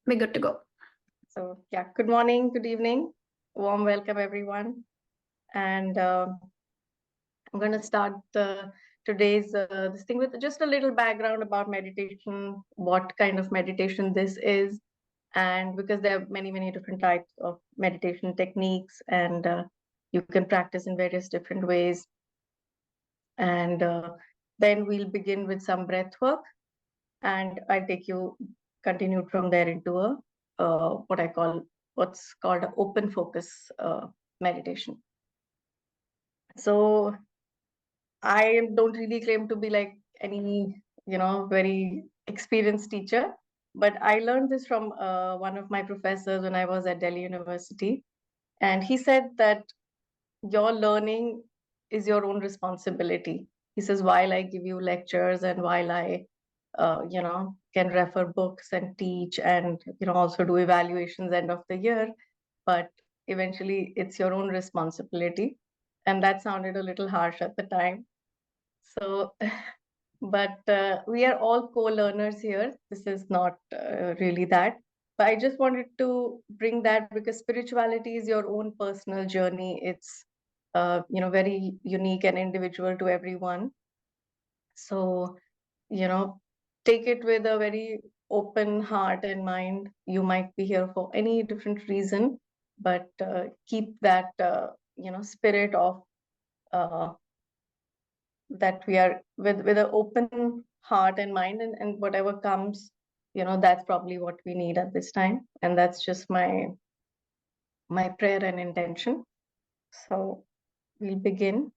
We're good to go. So, yeah, good morning, good evening. Warm welcome, everyone. And I'm going to start today's this thing with just a little background about meditation, what kind of meditation this is, and because there are many, many different types of meditation techniques, and you can practice in various different ways. And then we'll begin with some breath work, and I'll take you continued from there into a what's called an open focus meditation. So I don't really claim to be like any very experienced teacher, but I learned this from one of my professors when I was at Delhi University, and he said that your learning is your own responsibility. He says, while I give you lectures and while I can refer books and teach and also do evaluations end of the year, but eventually it's your own responsibility. And that sounded a little harsh at the time. So but we are all co-learners here. This is not really that, but I just wanted to bring that because spirituality is your own personal journey. It's very unique and individual to everyone. So take it with a very open heart and mind. You might be here for any different reason, but keep that spirit of uh, that we are with an open heart and mind, and whatever comes, that's probably what we need at this time, and that's just my prayer and intention. So we'll begin.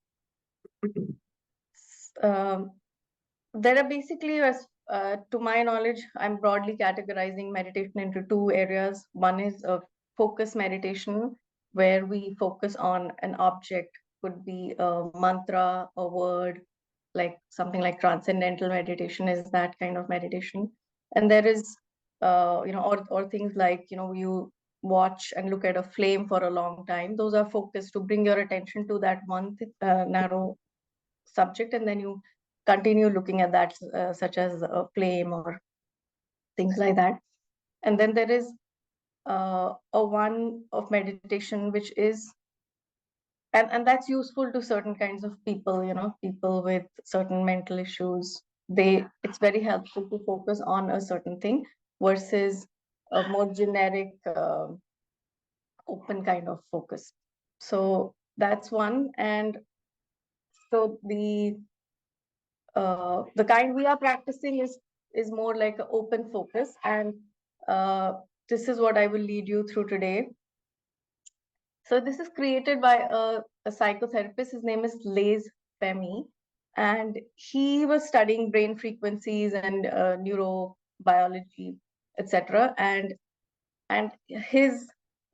um, there are basically, as to my knowledge, I'm broadly categorizing meditation into two areas. One is a focus meditation, where we focus on an object, could be a mantra, a word, like something like transcendental meditation is that kind of meditation. And there is or things like you watch and look at a flame for a long time. Those are focused to bring your attention to that one narrow subject, and then you continue looking at that, such as a flame or things like that. And then there is a one of meditation which is, and that's useful to certain kinds of people, people with certain mental issues. It's very helpful to focus on a certain thing versus a more generic open kind of focus. So that's one. And so the kind we are practicing is more like an open focus, and uh, this is what I will lead you through today. So this is created by a psychotherapist. His name is Les Femi, and he was studying brain frequencies and neurobiology, etc. And his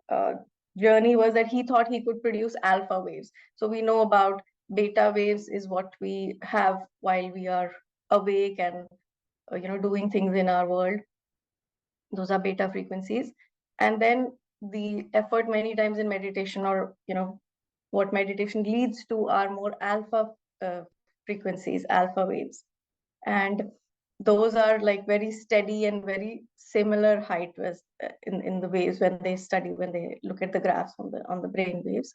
uh, journey was that he thought he could produce alpha waves. So we know about beta waves is what we have while we are awake and doing things in our world. Those are beta frequencies. And then the effort many times in meditation, or what meditation leads to, are more alpha frequencies, alpha waves. And those are like very steady and very similar height was in the waves when they look at the graphs on the brain waves.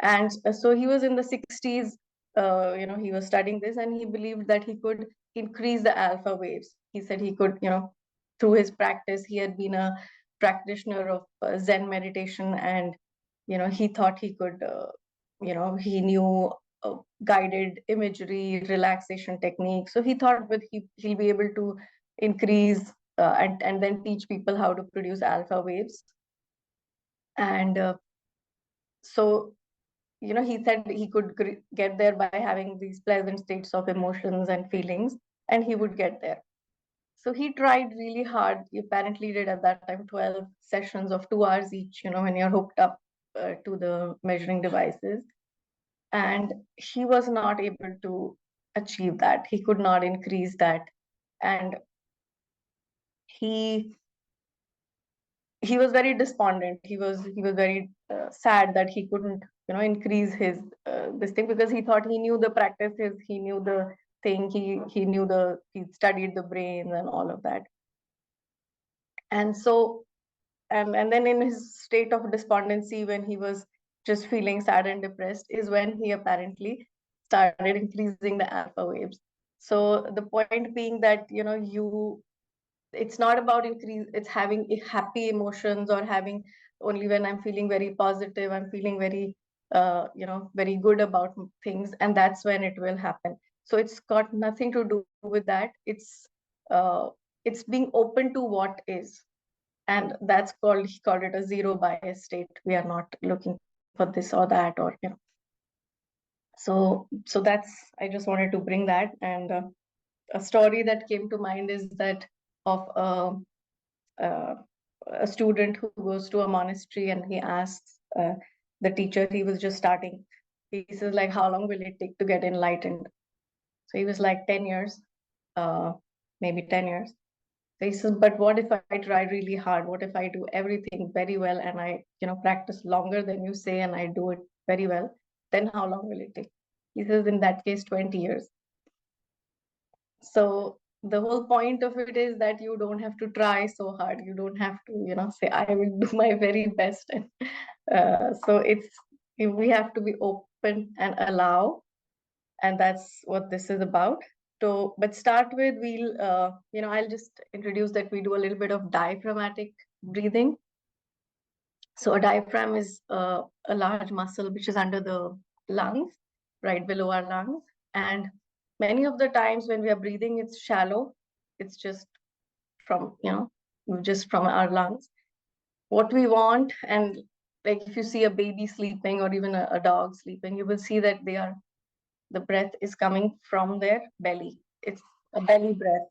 And so he was in the 60s, he was studying this, and he believed that he could increase the alpha waves. He said he could, through his practice, he had been a practitioner of Zen meditation, and he thought he could, he knew guided imagery, relaxation techniques. So he thought that he'll be able to increase and then teach people how to produce alpha waves. And so he said he could get there by having these pleasant states of emotions and feelings, and he would get there. So he tried really hard. He apparently did at that time 12 sessions of 2 hours each, when you're hooked up to the measuring devices. And he was not able to achieve that. He could not increase that. And he he was very despondent. He was very sad that he couldn't increase his this thing, because he thought he knew the practices, he knew the thing, he studied the brain and all of that. And so, and then in his state of despondency, when he was just feeling sad and depressed, is when he apparently started increasing the alpha waves. So the point being that, it's not about increase, it's having happy emotions, or having only when I'm feeling very positive, I'm feeling very very good about things, and that's when it will happen. So it's got nothing to do with that. Uh, it's being open to what is, and that's called, he called it a zero bias state. We are not looking for this or that, or so that's, I just wanted to bring that. And a story that came to mind is that of uh, a student who goes to a monastery, and he asks the teacher, he was just starting, he says, like, how long will it take to get enlightened? So he was like, 10 years, uh, maybe 10 years. So he says, but what if I try really hard? What if I do everything very well, and I practice longer than you say, and I do it very well? Then how long will it take? He says, in that case, 20 years. So the whole point of it is that you don't have to try so hard. You don't have to, say, I will do my very best. And so we have to be open and allow, and that's what this is about. So, but start with, I'll just introduce that we do a little bit of diaphragmatic breathing. So a diaphragm is a large muscle which is under the lungs, right below our lungs. And many of the times when we are breathing, it's shallow. It's just from, just from our lungs. What we want, and like if you see a baby sleeping, or even a dog sleeping, you will see that the breath is coming from their belly. It's a belly breath.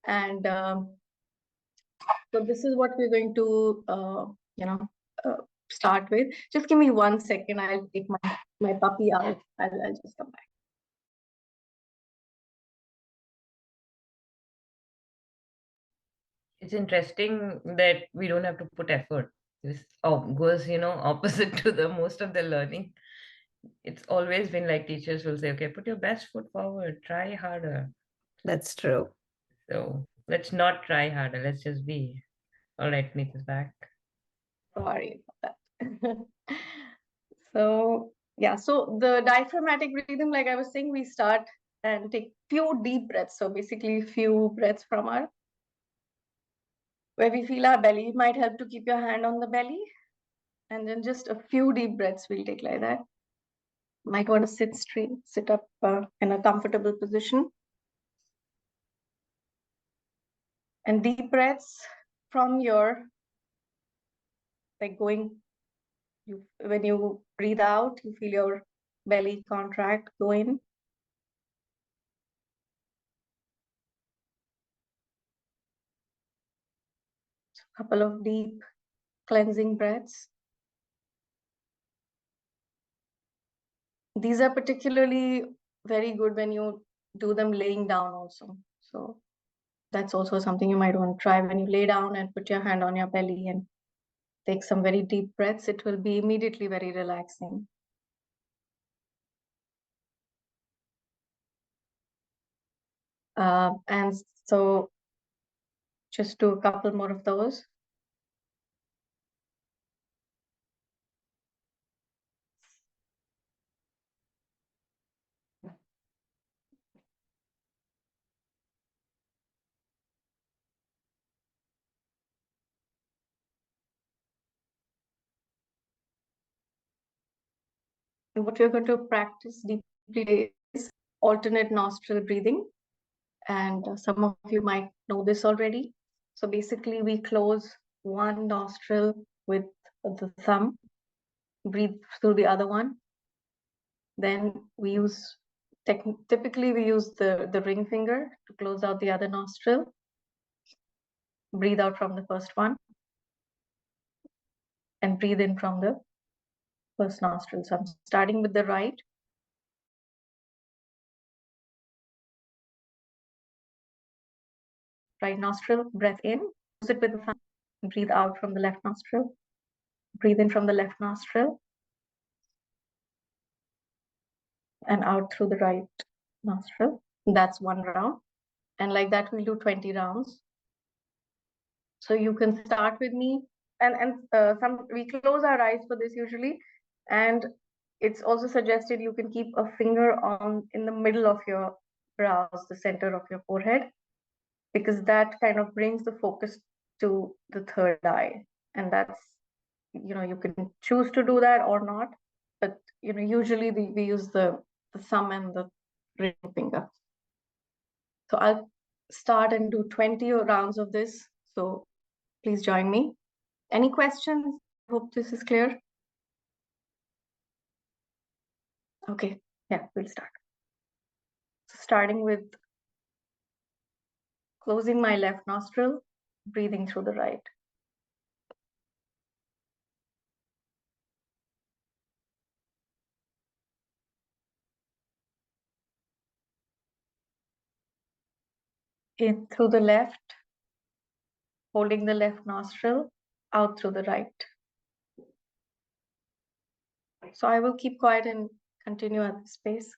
And so this is what we're going to, uh, start with. Just give me 1 second. I'll take my puppy out. I'll just come back. It's interesting that we don't have to put effort. This goes, opposite to the most of the learning. It's always been like teachers will say, okay, put your best foot forward, try harder. That's true. So let's not try harder. Let's just be. All right, Nita's back. Sorry about that. So yeah, so the diaphragmatic breathing, like I was saying, we start and take few deep breaths. So basically, few breaths from where we feel our belly. It might help to keep your hand on the belly, and then just a few deep breaths we'll take like that. Might want to sit straight, sit up in a comfortable position. And deep breaths from your, like, going, when you breathe out, you feel your belly contract, go in. A couple of deep cleansing breaths. These are particularly very good when you do them laying down also. So that's also something you might want to try when you lay down and put your hand on your belly and take some very deep breaths. It will be immediately very relaxing. And so just do a couple more of those. And what we're going to practice deeply is alternate nostril breathing. And some of you might know this already. So basically, we close one nostril with the thumb, breathe through the other one. Then we use, typically we use the ring finger to close out the other nostril. Breathe out from the first one and breathe in from the first nostril. So I'm starting with the right. Right nostril, breath in, close it with the thumb, breathe out from the left nostril, breathe in from the left nostril, and out through the right nostril. That's one round. And like that, we'll do 20 rounds. So you can start with me, and some we close our eyes for this usually, and it's also suggested you can keep a finger on in the middle of your brows, the center of your forehead, because that kind of brings the focus to the third eye, and that's, you can choose to do that or not, but usually we use the thumb and the ring finger. So I'll start and do 20 rounds of this. So please join me. Any questions? I hope this is clear. Okay, yeah, we'll start. So starting with closing my left nostril, breathing through the right. In through the left, holding the left nostril, out through the right. So I will keep quiet and continue at this pace.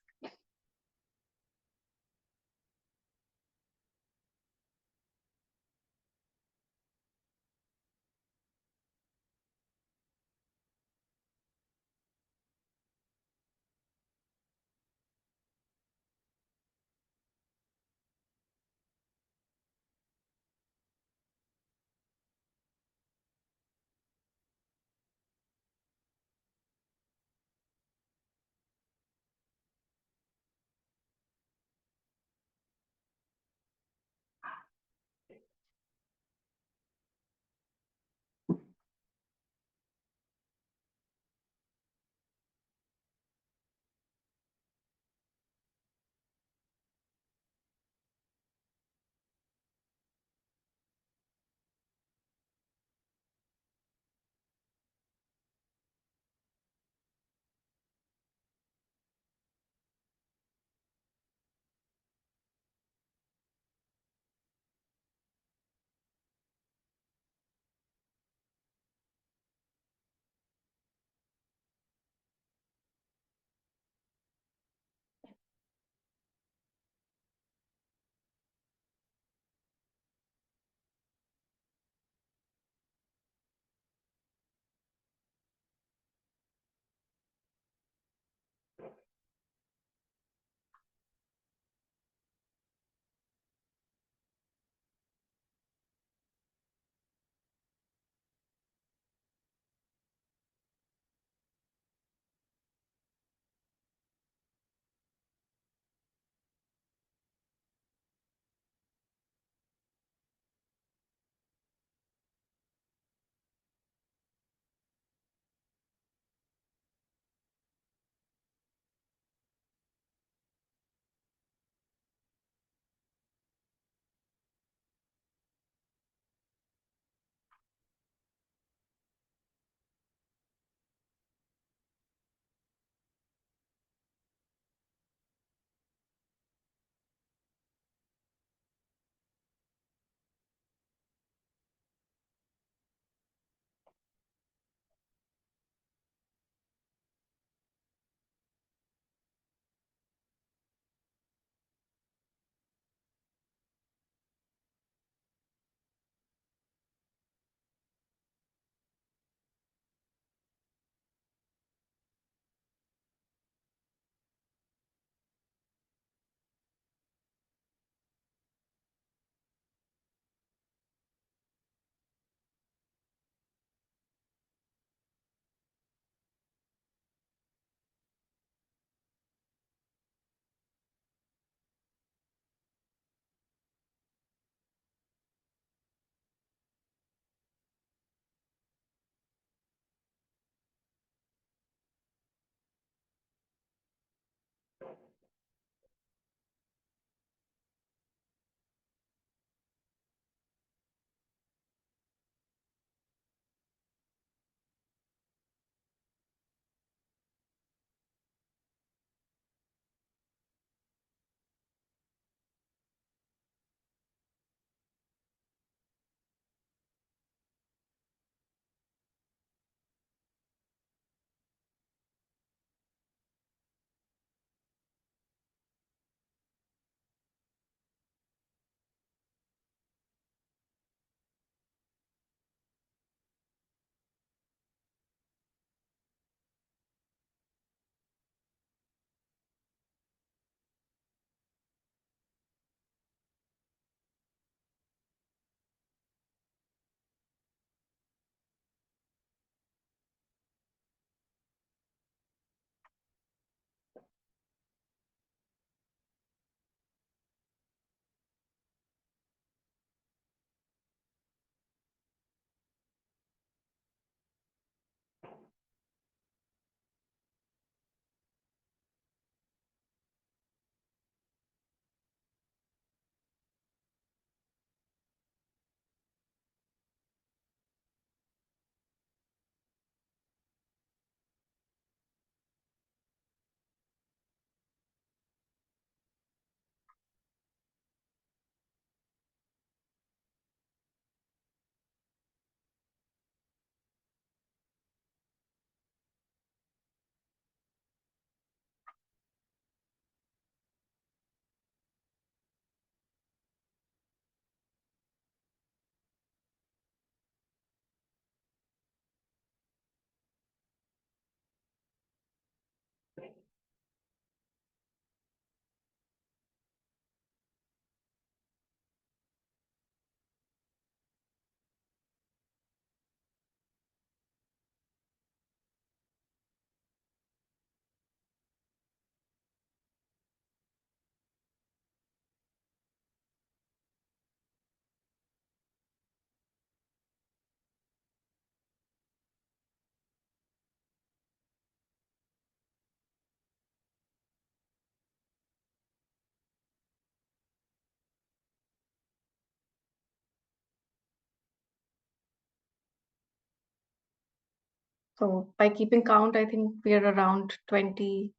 So by keeping count, I think we are around 20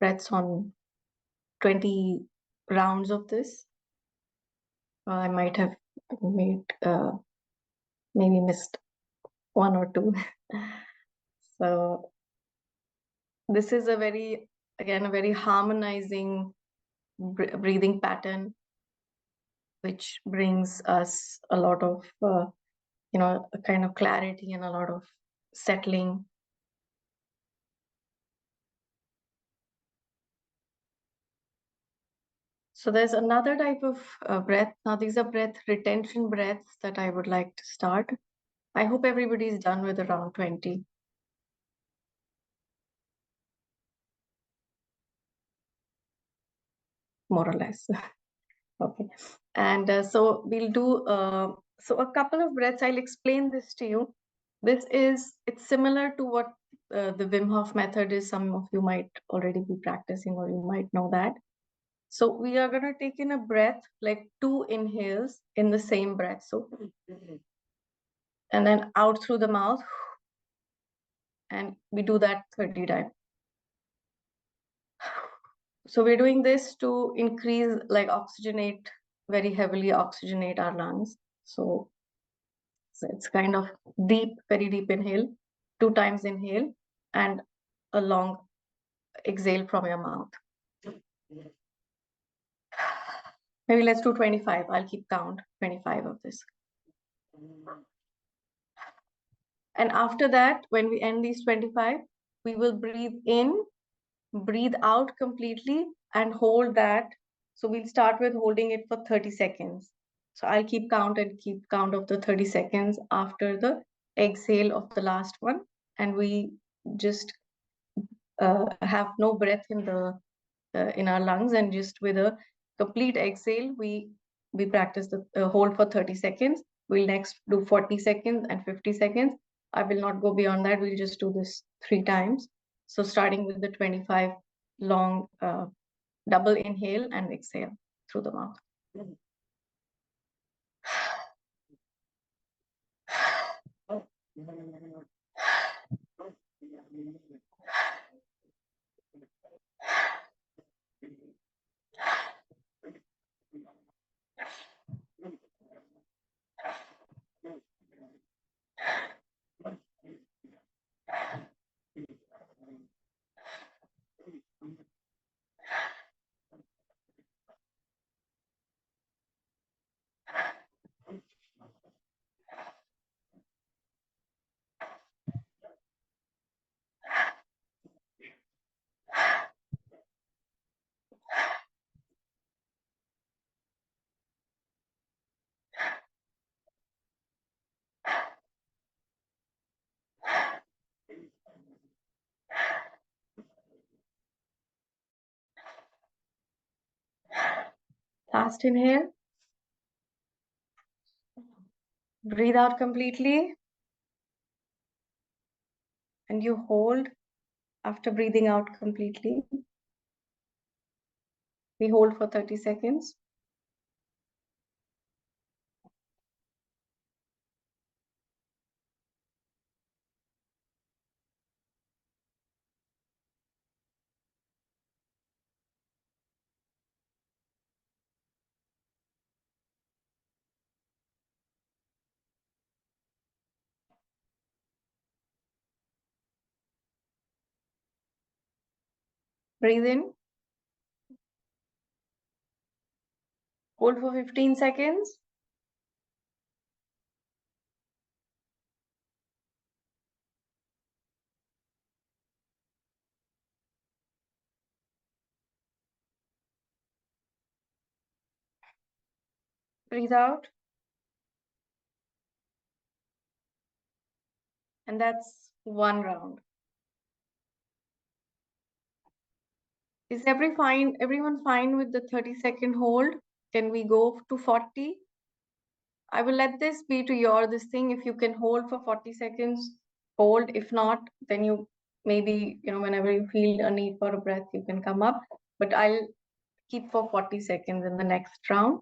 breaths on 20 rounds of this. I might have made maybe missed one or two. So this is a very, again, a very harmonizing breathing pattern, which brings us a lot of, a kind of clarity and a lot of settling. So there's another type of breath. Now these are breath retention breaths that I would like to start. I hope everybody's done with around 20. More or less. Okay. And so we'll do, so a couple of breaths, I'll explain this to you. It's similar to what the Wim Hof method is. Some of you might already be practicing or you might know that. So we are going to take in a breath, like 2 inhales in the same breath. So, and then out through the mouth. And we do that 30 times. So we're doing this to increase, like oxygenate, very heavily oxygenate our lungs. So it's kind of deep, very deep inhale, 2 times inhale, and a long exhale from your mouth. Maybe let's do 25. I'll keep count, 25 of this. And after that, when we end these 25, we will breathe in, breathe out completely, and hold that. So we'll start with holding it for 30 seconds. So I'll keep count and keep count of the 30 seconds after the exhale of the last one. And we just have no breath in our lungs, and just with a complete exhale, we practice the hold for 30 seconds. We'll next do 40 seconds and 50 seconds. I will not go beyond that. We'll just do this 3 times. So starting with the 25 long double inhale and exhale through the mouth. Last inhale. Breathe out completely. And you hold after breathing out completely. We hold for 30 seconds. Breathe in. Hold for 15 seconds. Breathe out. And that's 1 round. Is everyone fine with the 30-second hold? Can we go to 40? I will let this be to your this thing. If you can hold for 40 seconds, hold. If not, then you maybe, whenever you feel a need for a breath, you can come up. But I'll keep for 40 seconds in the next round.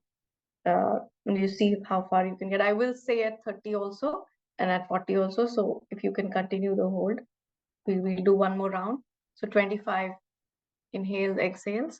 And you see how far you can get. I will say at 30 also, and at 40 also. So if you can continue the hold, we'll do one more round. So 25 inhales, exhales.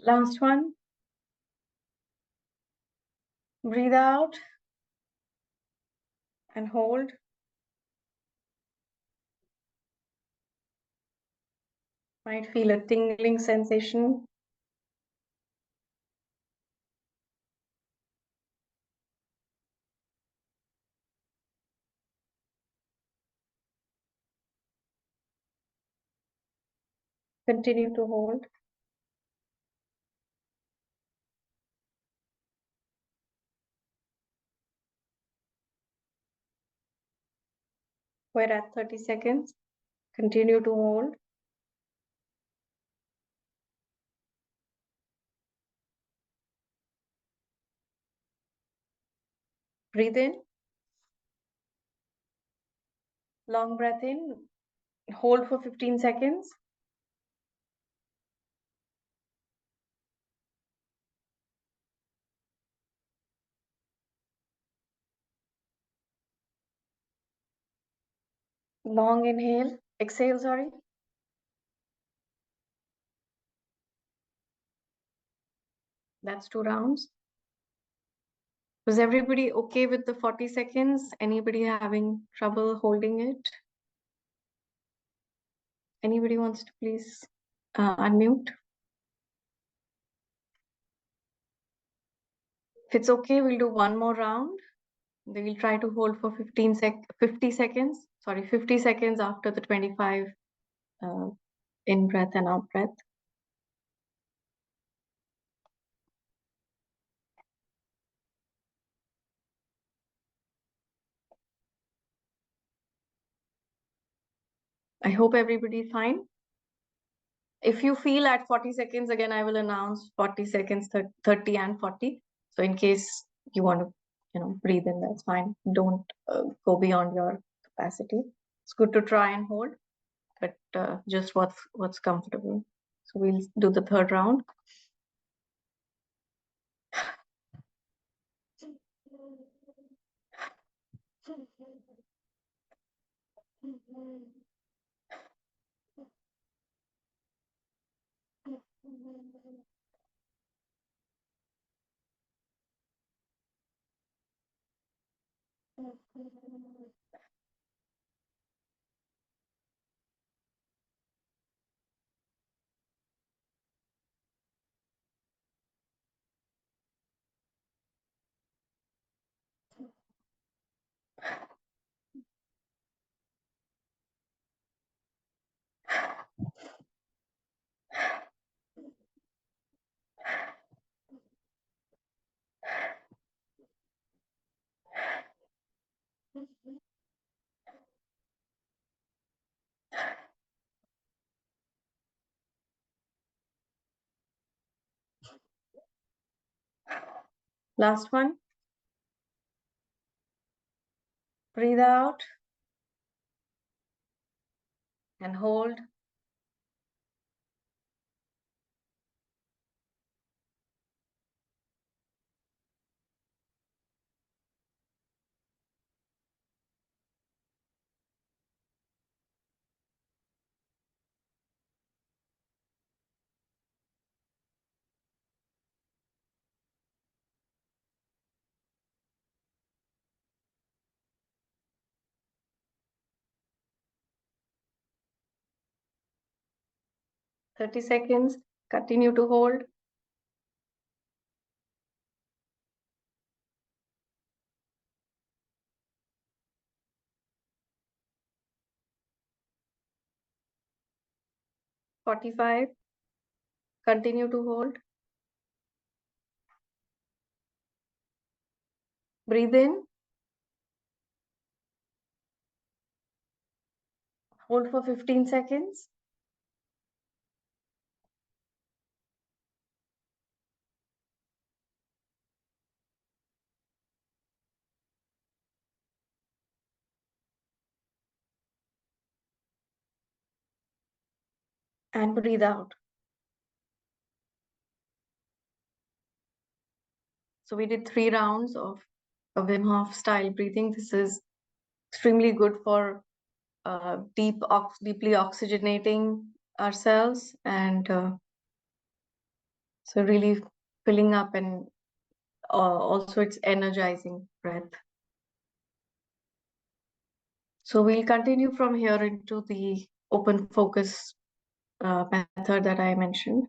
Last one. Breathe out and hold. Might feel a tingling sensation. Continue to hold. We're at 30 seconds. Continue to hold. Breathe in. Long breath in. Hold for 15 seconds. Long inhale. Exhale, sorry. That's 2 rounds. Was everybody okay with the 40 seconds? Anybody having trouble holding it? Anybody wants to please unmute? If it's okay, we'll do one more round. They will try to hold for 50 seconds. Sorry, 50 seconds after the 25 in breath and out breath. I hope everybody's fine. If you feel at 40 seconds, again, I will announce 40 seconds, 30 and 40. So in case you want to, breathe in, that's fine. Don't go beyond your capacity. It's good to try and hold, but just what's comfortable. So we'll do the third round. Last one. Breathe out and hold. 30 seconds. Continue to hold. 45. Continue to hold. Breathe in. Hold for 15 seconds. And breathe out. So we did 3 rounds of a Wim Hof style breathing. This is extremely good for deeply oxygenating ourselves, and so really filling up, and also it's energizing breath. So we'll continue from here into the open focus method that I mentioned.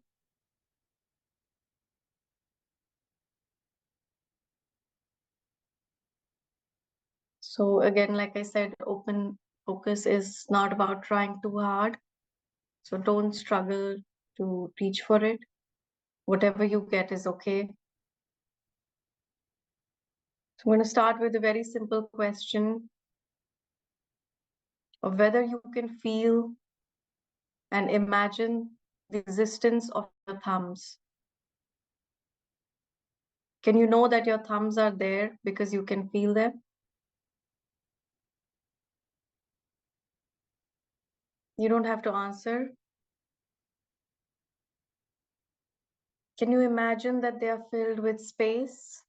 So again, like I said, open focus is not about trying too hard. So don't struggle to reach for it. Whatever you get is okay. So I'm going to start with a very simple question of whether you can feel and imagine the existence of your thumbs. Can you know that your thumbs are there because you can feel them? You don't have to answer. Can you imagine that they are filled with space?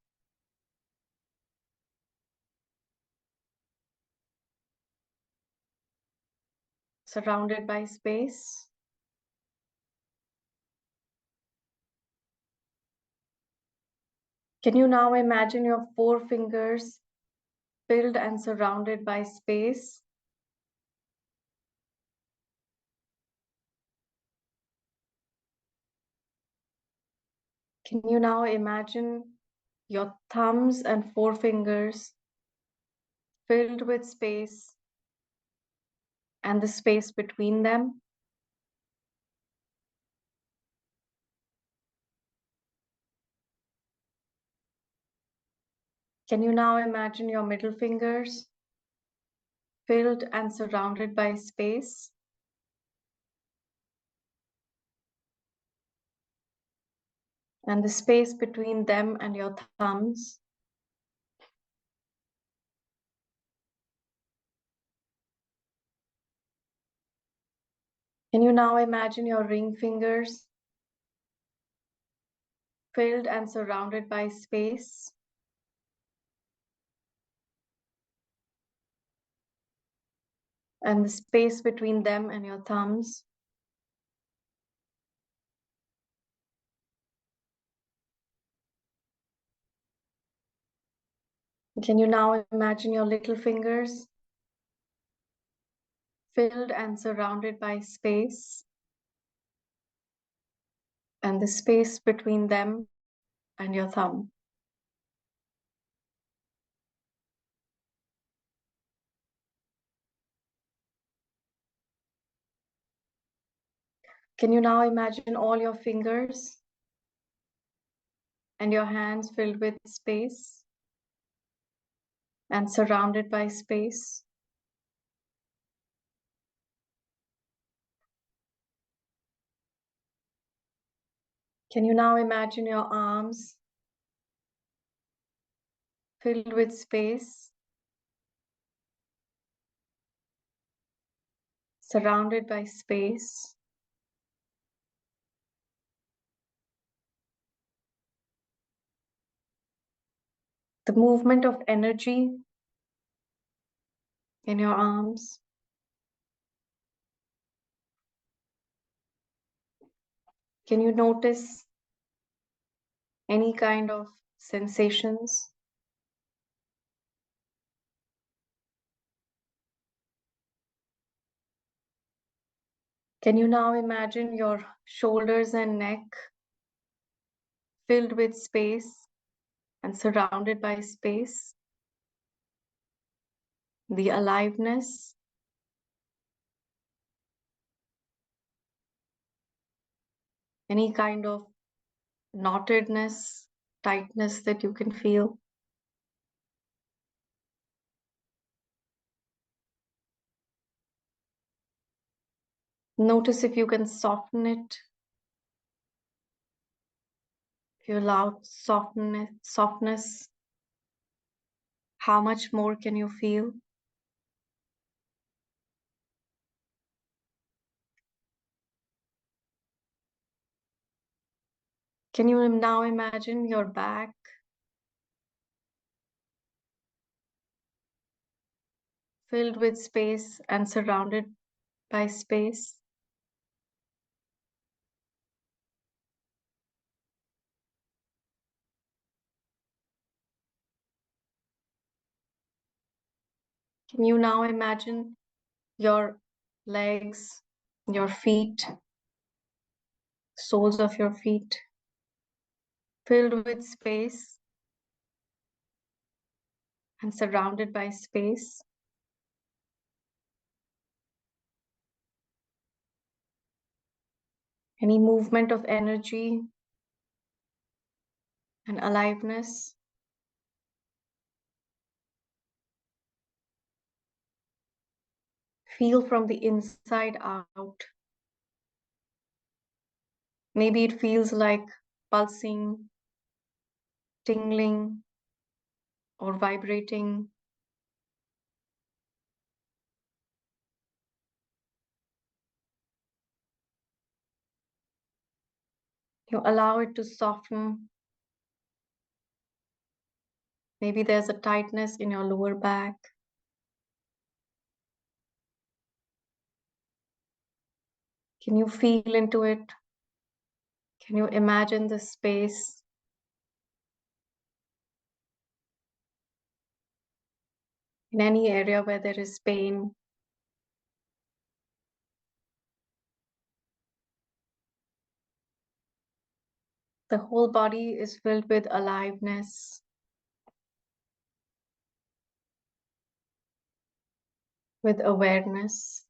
Surrounded by space? Can you now imagine your 4 fingers filled and surrounded by space? Can you now imagine your thumbs and 4 fingers filled with space and the space between them? Can you now imagine your middle fingers filled and surrounded by space? And the space between them and your thumbs? Can you now imagine your ring fingers filled and surrounded by space? And the space between them and your thumbs? Can you now imagine your little fingers filled and surrounded by space and the space between them and your thumb? Can you now imagine all your fingers and your hands filled with space and surrounded by space? Can you now imagine your arms filled with space, surrounded by space? The movement of energy in your arms. Can you notice any kind of sensations? Can you now imagine your shoulders and neck filled with space and surrounded by space? The aliveness, any kind of knottedness, tightness that you can feel. Notice if you can soften it. If you allow softness, how much more can you feel? Can you now imagine your back filled with space and surrounded by space? Can you now imagine your legs, your feet, soles of your feet filled with space and surrounded by space? Any movement of energy and aliveness? Feel from the inside out. Maybe it feels like pulsing, tingling, or vibrating. You allow it to soften. Maybe there's a tightness in your lower back. Can you feel into it? Can you imagine the space? In any area where there is pain? The whole body is filled with aliveness, with awareness.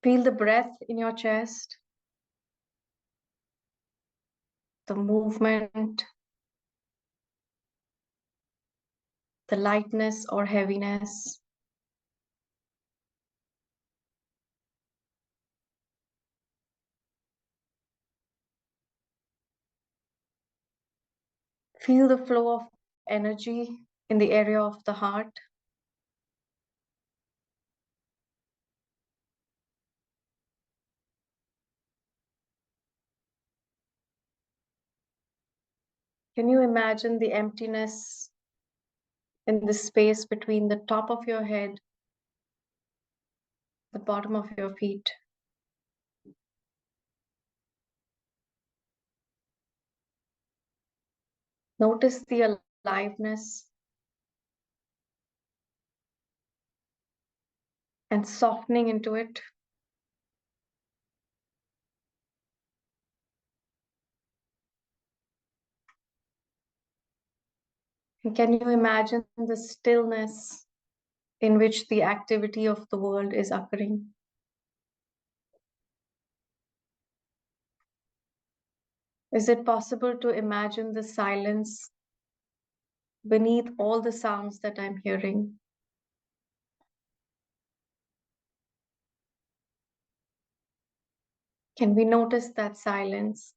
Feel the breath in your chest, the movement, the lightness or heaviness. Feel the flow of energy in the area of the heart. Can you imagine the emptiness in the space between the top of your head, the bottom of your feet? Notice the aliveness and softening into it. And can you imagine the stillness in which the activity of the world is occurring? Is it possible to imagine the silence beneath all the sounds that I'm hearing? Can we notice that silence?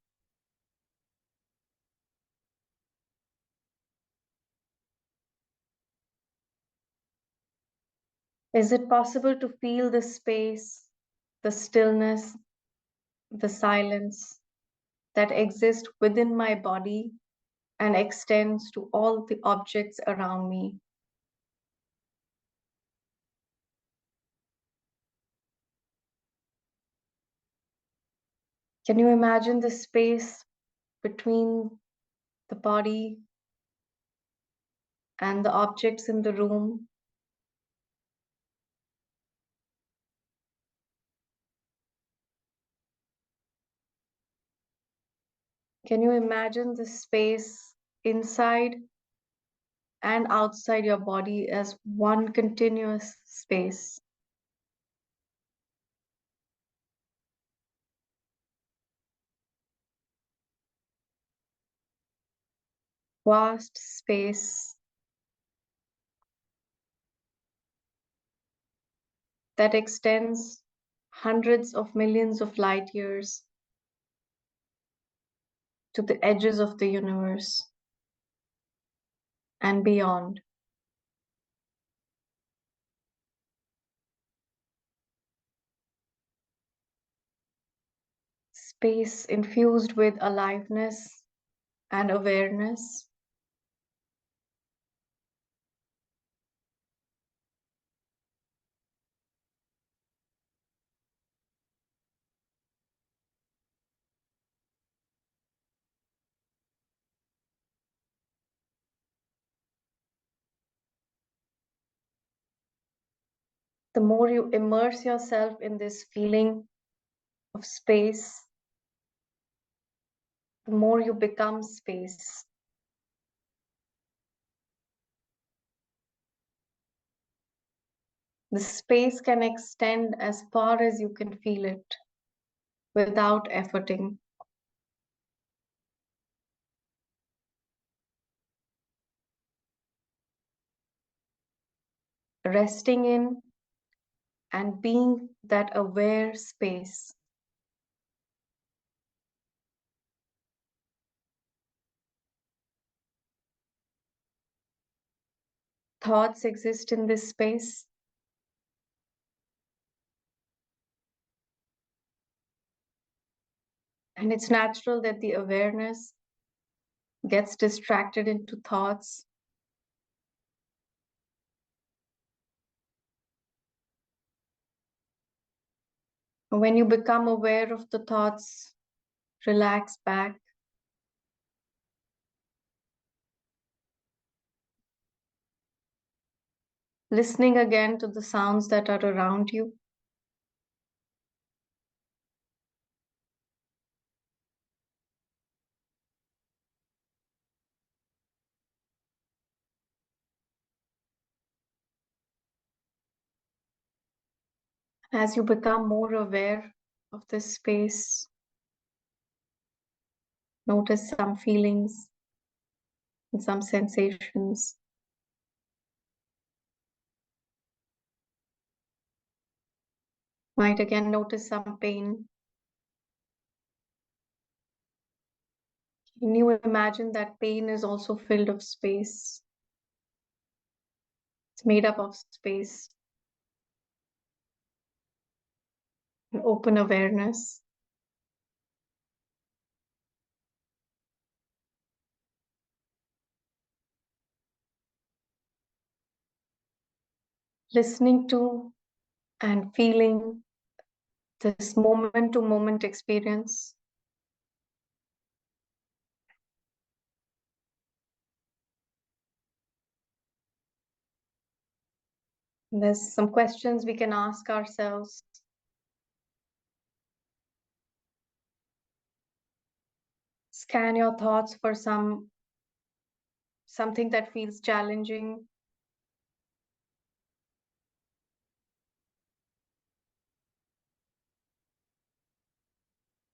Is it possible to feel the space, the stillness, the silence that exists within my body and extends to all the objects around me? Can you imagine the space between the body and the objects in the room Can you imagine the space inside and outside your body as one continuous space? Vast space that extends hundreds of millions of light years to the edges of the universe and beyond. Space infused with aliveness and awareness. The more you immerse yourself in this feeling of space, the more you become space. The space can extend as far as you can feel it without efforting. Resting in and being that aware space. Thoughts exist in this space. And it's natural that the awareness gets distracted into thoughts. When you become aware of the thoughts, relax back. Listening again to the sounds that are around you. As you become more aware of this space, notice some feelings and some sensations. Might again notice some pain. Can you imagine that pain is also filled of space? It's made up of space and open awareness. Listening to and feeling this moment to moment experience. There's some questions we can ask ourselves. Scan your thoughts for something that feels challenging.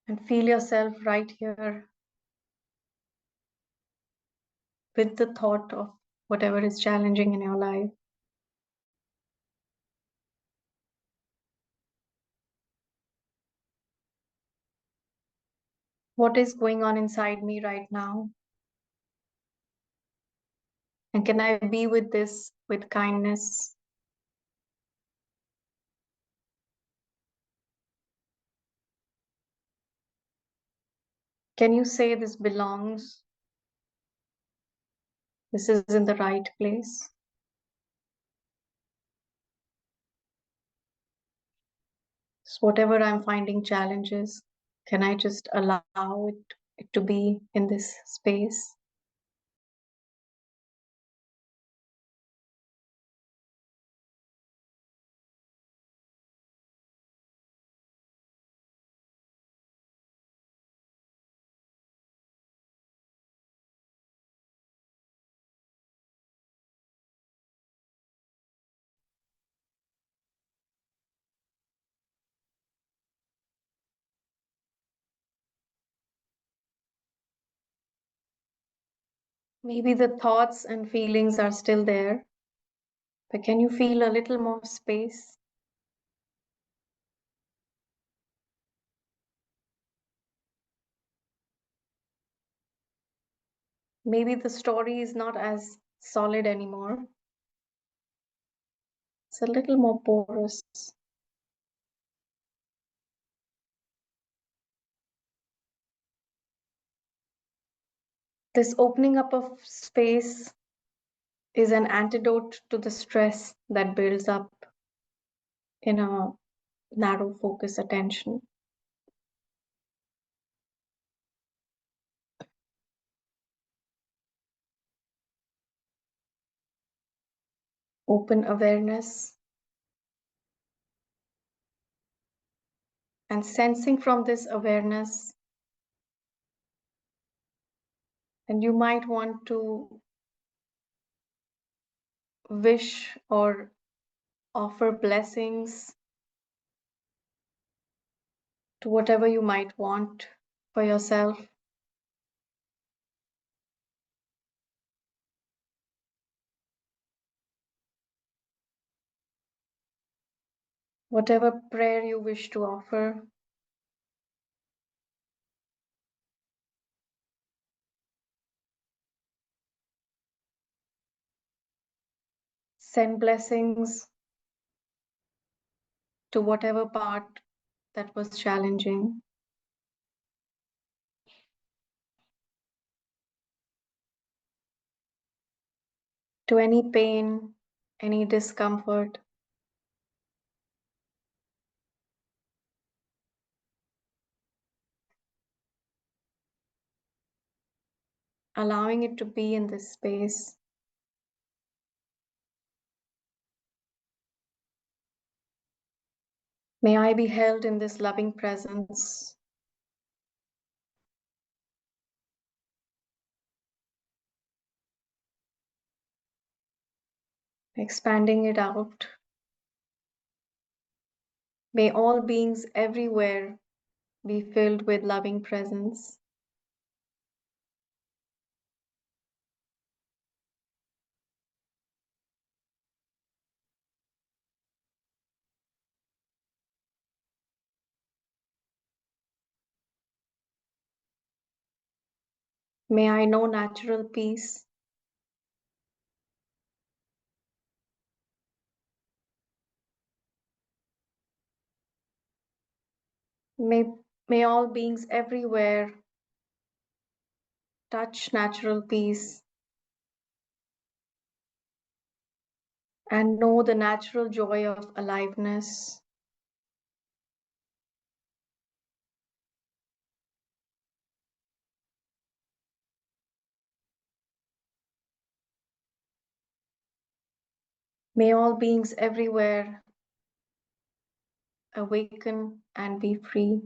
And feel yourself right here with the thought of whatever is challenging in your life. What is going on inside me right now? And can I be with this with kindness? Can you say this belongs? This is in the right place? So whatever I'm finding challenges, can I just allow it to be in this space? Maybe the thoughts and feelings are still there, but can you feel a little more space? Maybe the story is not as solid anymore. It's a little more porous. This opening up of space is an antidote to the stress that builds up in a narrow focus attention. Open awareness and sensing from this awareness, and you might want to wish or offer blessings to whatever you might want for yourself. Whatever prayer you wish to offer. Send blessings to whatever part that was challenging. To any pain, any discomfort. Allowing it to be in this space. May I be held in this loving presence. Expanding it out. May all beings everywhere be filled with loving presence. May I know natural peace. May all beings everywhere touch natural peace and know the natural joy of aliveness. May all beings everywhere awaken and be free.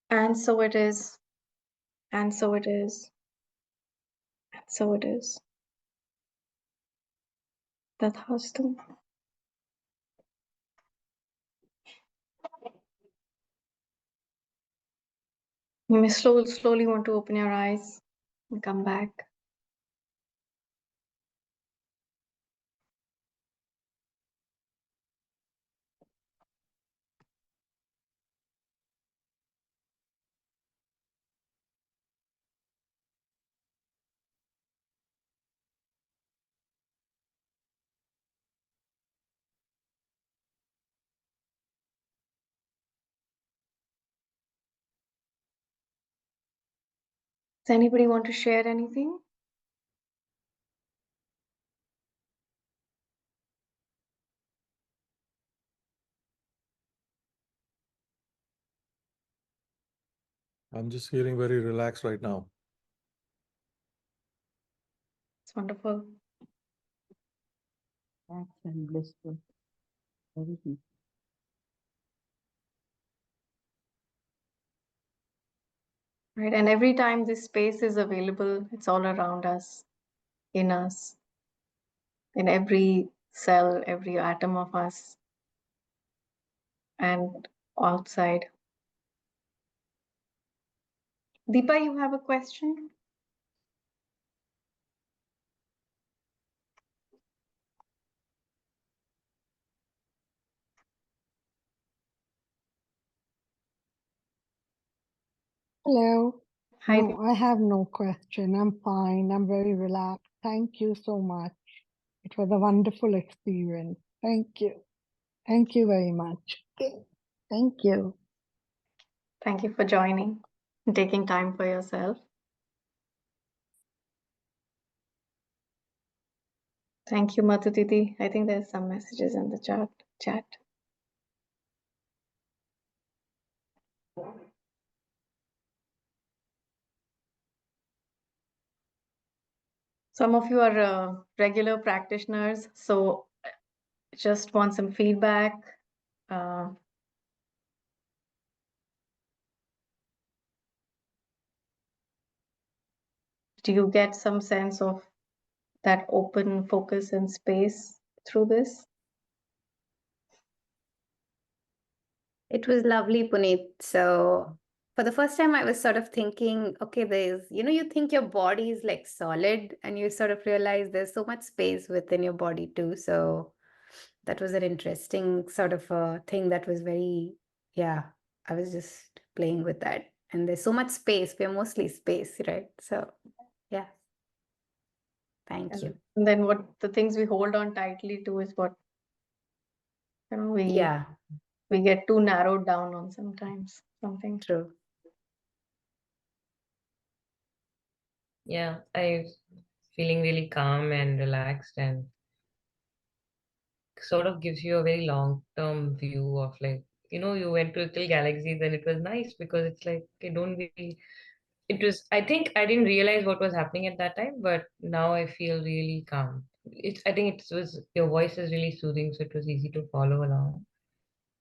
And so it is, and so it is, and so it is. Tathastu. You may slowly want to open your eyes and come back. Does anybody want to share anything? I'm just feeling very relaxed right now. It's wonderful. Relaxed and blissful. Very deep. right? And every time this space is available, it's all around us, in us, in every cell, every atom of us, and outside. Deepa, you have a question? Hello. Hi, No, I have no question. I'm fine. I'm very relaxed. Thank you so much. It was a wonderful experience. Thank you. Thank you very much. Thank you. thank you for joining and taking time for yourself. Thank you, Madhu Didi. I think there's some messages in the chat. Some of you are regular practitioners, so just want some feedback. Do you get some sense of that open focus and space through this? It was lovely, Puneet. So for the first time, I was sort of thinking, okay, you think your body is like solid, and you sort of realize there's so much space within your body too. So that was an interesting sort of thing that was very, yeah, I was just playing with that. And there's so much space. We're mostly space, right? So, yeah. Thank you. And then what the things we hold on tightly to is what we get too narrowed down on sometimes. Something. True. Yeah, I feeling really calm and relaxed, and sort of gives you a very long-term view of, like, you went to little galaxies, and it was nice because it's like, okay, don't be. It was. I think I didn't realize what was happening at that time, but now I feel really calm. I think it was your voice is really soothing, so it was easy to follow along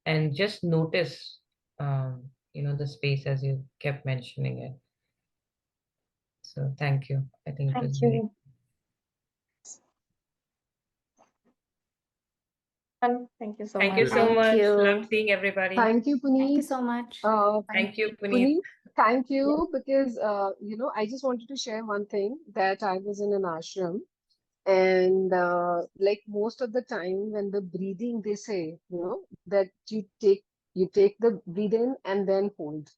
and just notice, the space as you kept mentioning it. So thank you. I think it was Thank very. you. Thank you so Thank much. you so Thank much. you. Love seeing everybody. Thank you, Thank you Puneet. so much. Thank you, Puneet. Puneet, thank you because, I just wanted to share one thing that I was in an ashram and like most of the time when the breathing, they say, that you take the breathe in and then hold.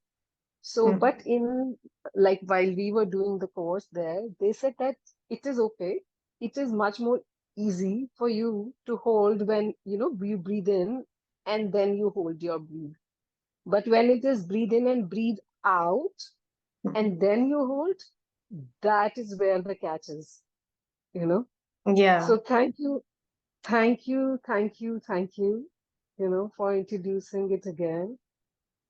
So, Mhm. but in like while we were doing the course there, they said that it is okay. It is much more easy for you to hold when, you breathe in and then you hold your breath. But when it is breathe in and breathe out and then you hold, that is where the catch is, you know. Yeah. So thank you, for introducing it again.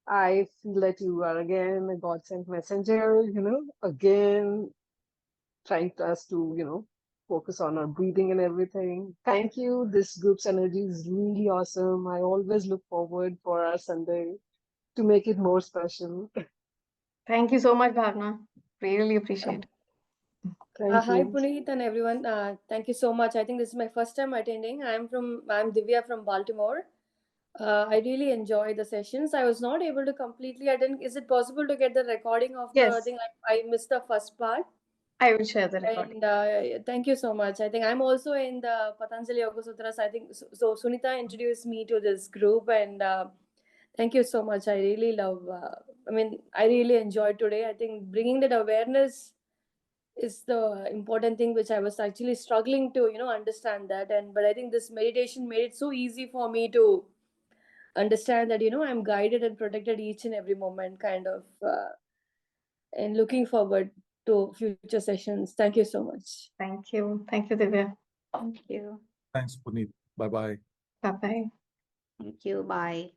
I feel that you are again a God sent messenger, again trying to us to, focus on our breathing and everything. Thank you. This group's energy is really awesome. I always look forward for our Sunday to make it more special. Thank you so much, Bhavna. Really appreciate it. Thank Hi, you. Puneet and everyone. Thank you so much. I think this is my first time attending. I'm Divya from Baltimore. I really enjoy the sessions. I was not able to completely attend. Is it possible to get the recording of the Yes, thing? I missed the first part. I will share the recording. And thank you so much. I think I'm also in the Patanjali Yoga Sutras. I think so. Sunita introduced me to this group, and thank you so much. I really love. I really enjoyed today. I think bringing that awareness is the important thing, which I was actually struggling to understand that. But I think this meditation made it so easy for me to understand that I'm guided and protected each and every moment, kind of, and looking forward to future sessions. Thank you so much. Thank you. Thank you, Divya. Thank you. Thanks, Puneet. Bye bye. Bye bye. Thank you. Bye.